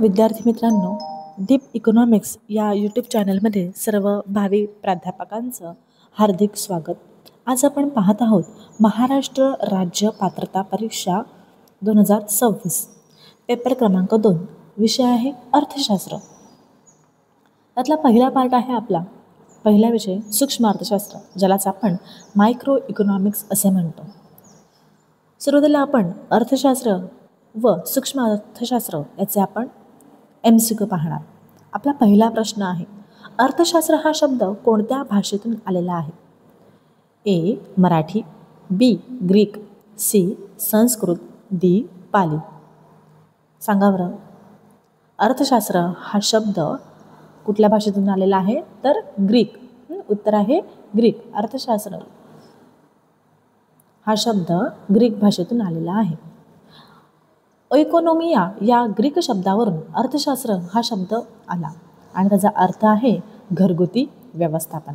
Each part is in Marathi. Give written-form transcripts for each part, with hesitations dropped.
विद्यार्थी मित्रांनो, डीप इकॉनॉमिक्स या यूट्यूब चॅनलमध्ये सर्व भावी प्राध्यापकांचं हार्दिक स्वागत. आज आपण पाहत आहोत महाराष्ट्र राज्य पात्रता परीक्षा 2026 पेपर क्रमांक 2. विषय आहे अर्थशास्त्र. त्यातला पहिला पार्ट आहे आपला पहिला विषय सूक्ष्म अर्थशास्त्र, ज्यालाच आपण मायक्रो इकॉनॉमिक्स असे म्हणतो. सुरुवातीला आपण अर्थशास्त्र व सूक्ष्म अर्थशास्त्र याचे आपण MCQ पाहणार. आपला पहिला प्रश्न आहे, अर्थशास्त्र हा शब्द कोणत्या भाषेतून आलेला आहे? A. Marathi, B. Greek, C. Sanskrit, D. Pali. सांगा बरं, अर्थशास्त्र हा शब्द कुठल्या भाषेतून आलेला आहे? तर ग्रीक. उत्तर आहे ग्रीक. अर्थशास्त्र हा शब्द ग्रीक भाषेतून आलेला आहे. इकॉनॉमिया या ग्रीक शब्दावरून अर्थशास्त्र हा शब्द आला आणि त्याचा अर्थ आहे घरगुती व्यवस्थापन.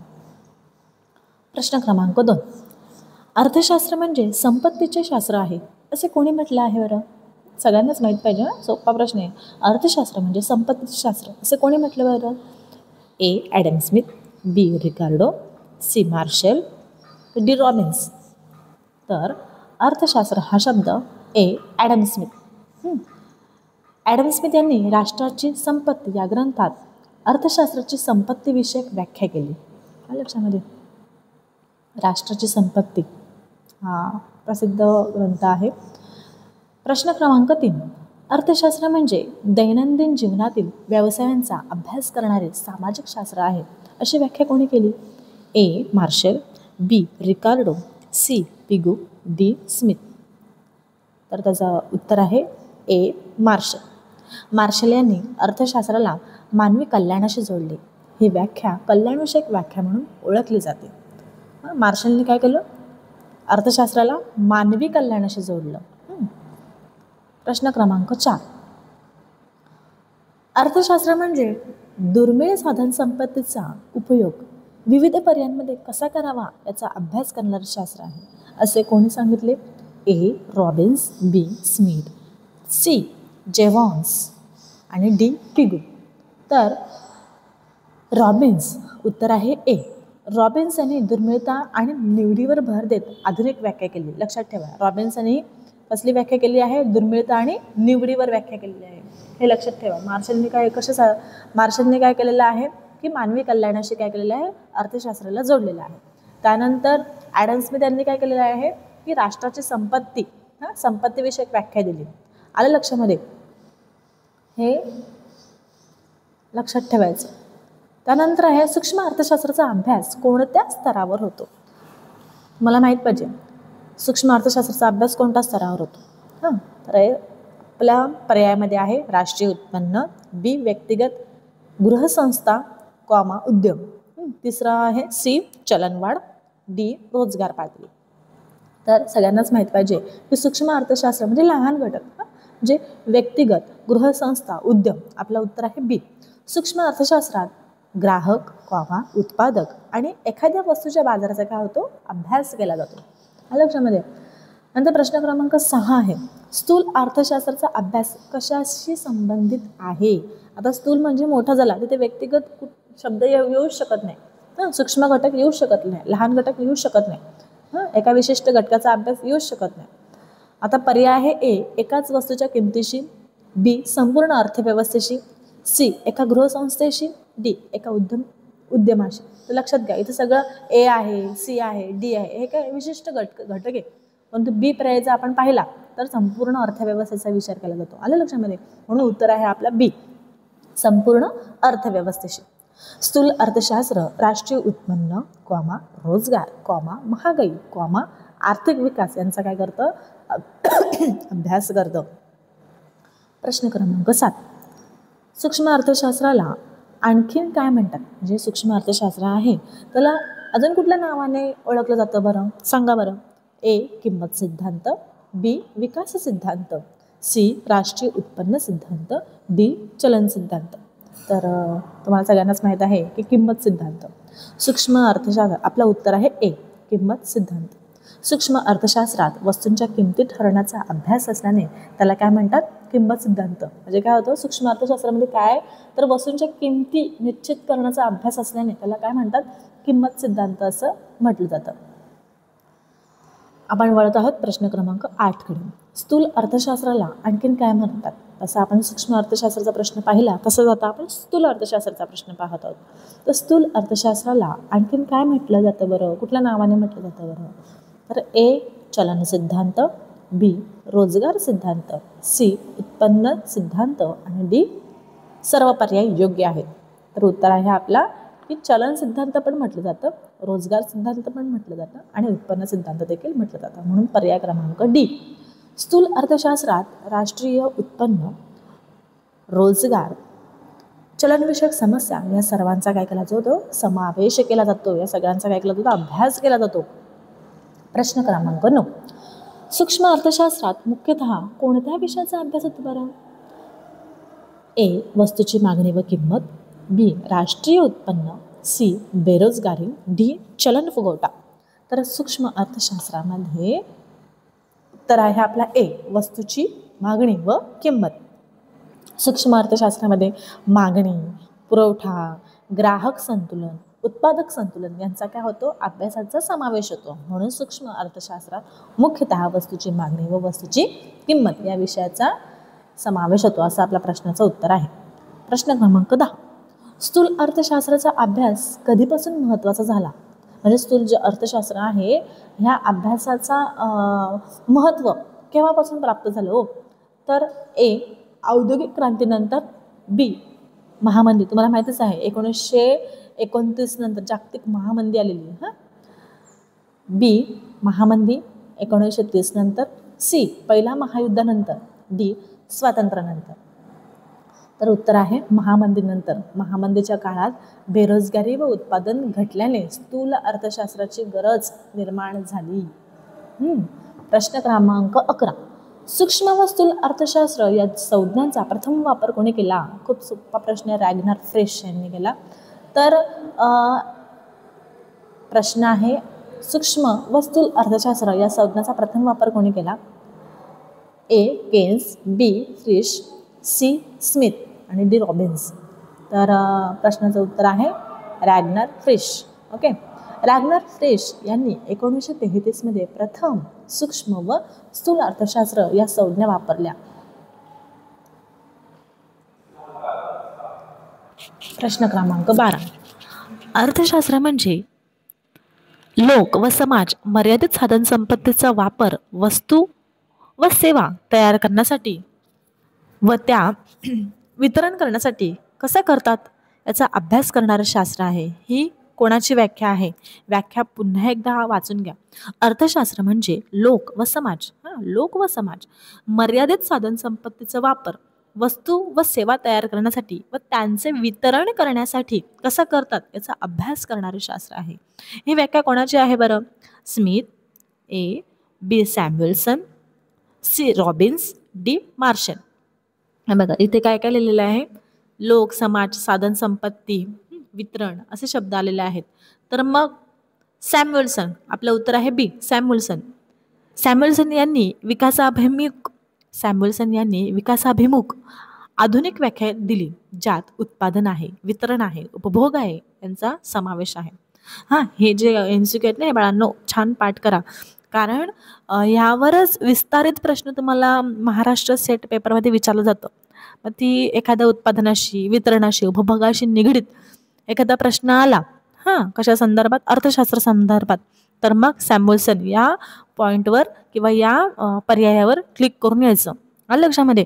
प्रश्न क्रमांक 2, अर्थशास्त्र म्हणजे संपत्तीचे शास्त्र आहे असे कोणी म्हटलं आहे बरं? सगळ्यांनाच माहीत पाहिजे ना, सोपा प्रश्न आहे. अर्थशास्त्र म्हणजे संपत्तीचे शास्त्र असे कोणी म्हटलं बरं? A. Adam Smith, B. Ricardo, C. Marshall, D. Robbins. तर अर्थशास्त्र हा शब्द A. Adam Smith. Adam Smith यांनी राष्ट्राची संपत्ती या ग्रंथात अर्थशास्त्राची संपत्तीविषयक व्याख्या केली. लक्षामध्ये, राष्ट्राची संपत्ती हा प्रसिद्ध ग्रंथ आहे. प्रश्न क्रमांक 3, अर्थशास्त्र म्हणजे दैनंदिन जीवनातील व्यवसायांचा अभ्यास करणारे सामाजिक शास्त्र आहे अशी व्याख्या कोणी केली? A. Marshall, B. Ricardo, C. Pigou, D. Smith. तर त्याचं उत्तर आहे A. मार्शल. मार्शल यांनी अर्थशास्त्राला मानवी कल्याणाशी जोडले. ही व्याख्या कल्याणविषयक व्याख्या म्हणून ओळखली जाते. मार्शलने काय केलं? अर्थशास्त्राला मानवी कल्याणाशी जोडलं. प्रश्न क्रमांक 4, अर्थशास्त्र म्हणजे दुर्मिळ साधन संपत्तीचा उपयोग विविध पर्यायांमध्ये कसा करावा याचा अभ्यास करणारे शास्त्र आहे असे कोणी सांगितले? A. Robbins, B. Smith, C. जेव्हन्स आणि D. पिगू. तर रॉबिन्स उत्तर आहे A. रॉबिन्स यांनी दुर्मिळता आणि निवडीवर भर देत आधुनिक व्याख्या केली. लक्षात ठेवा, रॉबिन्स यांनी कसली व्याख्या केली आहे? दुर्मिळता आणि निवडीवर व्याख्या केलेली आहे. हे लक्षात ठेवा. मार्शलने काय केलेलं आहे की मानवी कल्याणाशी काय केलेलं आहे? अर्थशास्त्राला जोडलेलं आहे. त्यानंतर ॲडम स्मिथ यांनी काय केलेलं आहे की राष्ट्राची संपत्तीविषयक व्याख्या दिली. आलं लक्षामध्ये? हे लक्षात ठेवायचं. त्यानंतर आहे सूक्ष्म अर्थशास्त्राचा अभ्यास कोणत्या स्तरावर होतो? मला माहीत पाहिजे सूक्ष्म अर्थशास्त्राचा अभ्यास कोणत्या स्तरावर होतो. तर आपल्या पर्यायामध्ये आहे राष्ट्रीय उत्पन्न, B. व्यक्तिगत गृहसंस्था, उद्यम. तिसरा आहे C. चलनवाढ, D. रोजगार पातळी. तर सगळ्यांनाच माहीत पाहिजे की सूक्ष्म अर्थशास्त्र म्हणजे लहान घटक, म्हणजे व्यक्तिगत, गृहसंस्था, उद्यम. आपलं उत्तर आहे B. सूक्ष्म अर्थशास्त्रात ग्राहक, उत्पादक आणि एखाद्या वस्तूच्या बाजाराचा काय होतो? अभ्यास केला जातो. लक्षामध्ये. नंतर प्रश्न क्रमांक 6 आहे, स्थूल अर्थशास्त्राचा अभ्यास कशाशी संबंधित आहे? आता स्थूल म्हणजे मोठा झाला, तिथे व्यक्तिगत शब्द येऊ शकत नाही, सूक्ष्म घटक येऊ शकत नाही, लहान घटक येऊ शकत नाही, एका विशिष्ट घटकाचा अभ्यास येऊ शकत नाही. आता पर्याय आहे A. एकाच वस्तूच्या किमतीशी, B. संपूर्ण अर्थव्यवस्थेशी, C. एका गृहसंस्थेशी, D. एका उद्यमाशी. तर लक्षात घ्या, इथं सगळं A आहे, C आहे, D आहे, हे काय विशिष्ट घटक आहे. परंतु B पर्यायचा आपण पाहिला तर संपूर्ण अर्थव्यवस्थेचा विचार केला जातो. आलं लक्षामध्ये? म्हणून उत्तर आहे आपला B. संपूर्ण अर्थव्यवस्थेशी. स्थूल अर्थशास्त्र राष्ट्रीय उत्पन्न, रोजगार, महागाई, आर्थिक विकास यांचा काय करतं? अभ्यास करतं. प्रश्न क्रमांक 7, सूक्ष्म अर्थशास्त्राला आणखीन काय म्हणतात? म्हणजे सूक्ष्म अर्थशास्त्र आहे त्याला अजून कुठल्या नावाने ओळखलं जातं बरं? सांगा बरं. A. किंमत सिद्धांत, B. विकास सिद्धांत, C. राष्ट्रीय उत्पन्न सिद्धांत, D. चलन सिद्धांत. तर तुम्हाला सगळ्यांनाच माहीत आहे की किंमत सिद्धांत. सूक्ष्म अर्थशास्त्र आपलं उत्तर आहे A. किंमत सिद्धांत. सूक्ष्म अर्थशास्त्रात वस्तूंच्या किमती ठरवण्याचा अभ्यास असल्याने त्याला काय म्हणतात? की किंमत सिद्धांत म्हणजे काय होतं, सूक्ष्म अर्थशास्त्रामध्ये काय तर वस्तूंच्या किमती निश्चित करण्याचा अभ्यास असल्याने त्याला काय म्हणतात, किंमत सिद्धांत असं म्हटलं जातं. आपण वळत आहोत प्रश्न क्रमांक 8 कडे. स्थूल अर्थशास्त्राला आणखीन काय म्हणतात. तसं आपण सूक्ष्म अर्थशास्त्राचा प्रश्न पाहिला, तसंच आता आपण स्थूल अर्थशास्त्राचा प्रश्न पाहत आहोत. तर स्थूल अर्थशास्त्राला आणखीन काय म्हटलं जातं बरं, कुठल्या नावाने म्हटलं जातं बरं. तर ए चलन सिद्धांत, बी रोजगार सिद्धांत, सी उत्पन्न सिद्धांत आणि डी सर्व पर्याय योग्य आहेत. तर उत्तर आहे आपला की चलन सिद्धांत पण म्हटलं जातं, रोजगार सिद्धांत पण म्हटलं जातं आणि उत्पन्न सिद्धांत देखील म्हटलं जातं. म्हणून पर्याय क्रमांक डी. स्थूल अर्थशास्त्रात राष्ट्रीय उत्पन्न, रोजगार, चलनविषयक समस्या या सर्वांचा काय केला जातो, समावेश केला जातो. या सगळ्यांचा काय केला जातो, अभ्यास केला जातो. प्रश्न क्रमांक 9. सूक्ष्म अर्थशास्त्रात मुख्यतः कोणत्या विषयाचा अभ्यास होतो बरं. ए वस्तूची मागणी व किंमत, बी राष्ट्रीय उत्पन्न, सी बेरोजगारी, डी चलन फुगवटा. तर सूक्ष्म अर्थशास्त्रामध्ये उत्तर आहे आपला ए वस्तूची मागणी व किंमत. सूक्ष्म अर्थशास्त्रामध्ये मागणी, पुरवठा, ग्राहक संतुलन, उत्पादक संतुलन यांचा काय होतो, अभ्यासाचा समावेश होतो. म्हणून सूक्ष्म अर्थशास्त्रात मुख्यतः वस्तूची मागणी व वस्तूची किंमत या विषयाचा समावेश होतो असं आपल्या प्रश्नाचं उत्तर आहे. प्रश्न क्रमांक 10. स्थूल अर्थशास्त्राचा अभ्यास कधीपासून महत्त्वाचा झाला. म्हणजे स्थूल जे अर्थशास्त्र आहे ह्या अभ्यासाचा महत्त्व केव्हापासून प्राप्त झालं हो. तर ए औद्योगिक क्रांतीनंतर, बी महामंदी, तुम्हाला माहितीच आहे 1929 नंतर जागतिक महामंदी आलेली हां, बी महामंदी 1930 नंतर, सी पहिल्या महायुद्धानंतर, डी स्वातंत्र्यानंतर. तर उत्तर आहे महामंदीनंतर. महामंदीच्या काळात बेरोजगारी व उत्पादन घटल्याने स्थूल अर्थशास्त्राची गरज निर्माण झाली. प्रश्न क्रमांक 11. सूक्ष्म व स्थूल अर्थशास्त्र या संज्ञांचा प्रथम वापर कोणी केला. खूप सोपा प्रश्न आहे, रॅग्नार फ्रेश यांनी केला. तर प्रश्न आहे सूक्ष्म व स्थूल अर्थशास्त्र या संज्ञाचा प्रथम वापर कोणी केला. ए केन्स, बी फ्रिश, सी स्मिथ आणि डी रॉबिन्स. तर प्रश्नाचं उत्तर आहे रॅग्नार फ्रिश. ओके, रॅग्नार फ्रिश यांनी 1933 मध्ये प्रथम सूक्ष्म व स्थूल अर्थशास्त्र या संज्ञा वापरल्या. प्रश्न क्रमांक 12. अर्थशास्त्र म्हणजे लोक व समाज मर्यादित साधन संपत्तीचा वापर वस्तू व सेवा तयार करण्यासाठी व त्या वितरण करण्यासाठी कसं करतात याचा अभ्यास करणारं शास्त्र आहे. ही कोणाची व्याख्या आहे. व्याख्या पुन्हा एकदा वाचून घ्या. अर्थशास्त्र म्हणजे लोक व समाज, लोक व समाज मर्यादित साधन संपत्तीचा वापर वस्तू व सेवा तयार करण्यासाठी व त्यांचे वितरण करण्यासाठी कसं करतात याचा अभ्यास करणारे शास्त्र आहे. ही व्याख्या कोणाची आहे बरं. Smith, A B Samuelson, C Robbins, D Marshall. बघा इथे काय काय लिहिलेलं आहे. लोक, समाज, साधन संपत्ती, वितरण असे शब्द आलेले आहेत. तर मग सॅम्युएल्सन, आपलं उत्तर आहे बी सॅम्युएल्सन. सॅम्युएल्सन यांनी विकासाभिमुख आधुनिक व्याख्या दिली ज्यात उत्पादन आहे, वितरण आहे, उपभोग आहे यांचा समावेश आहे. हे जे MCQ आहेत ना बाळांनो, छान पाठ करा, कारण यावरच विस्तारित प्रश्न तुम्हाला महाराष्ट्र सेट पेपरमध्ये विचारलं जातं. मग ती एखाद्या उत्पादनाशी, वितरणाशी, उपभोगाशी निगडीत एखादा प्रश्न आला कशा संदर्भात, अर्थशास्त्र संदर्भात, तर मग सॅम्युएल्सन या पॉईंटवर किंवा या पर्यायावर क्लिक करून यायचं. आलं लक्षामध्ये.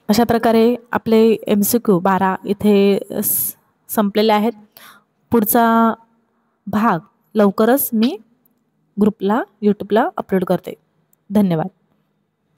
अशा प्रकारे आपले MCQ 12 इथे संपलेले आहेत. पुढचा भाग लवकरच मी ग्रुपला, यूट्यूबला अपलोड करते. धन्यवाद.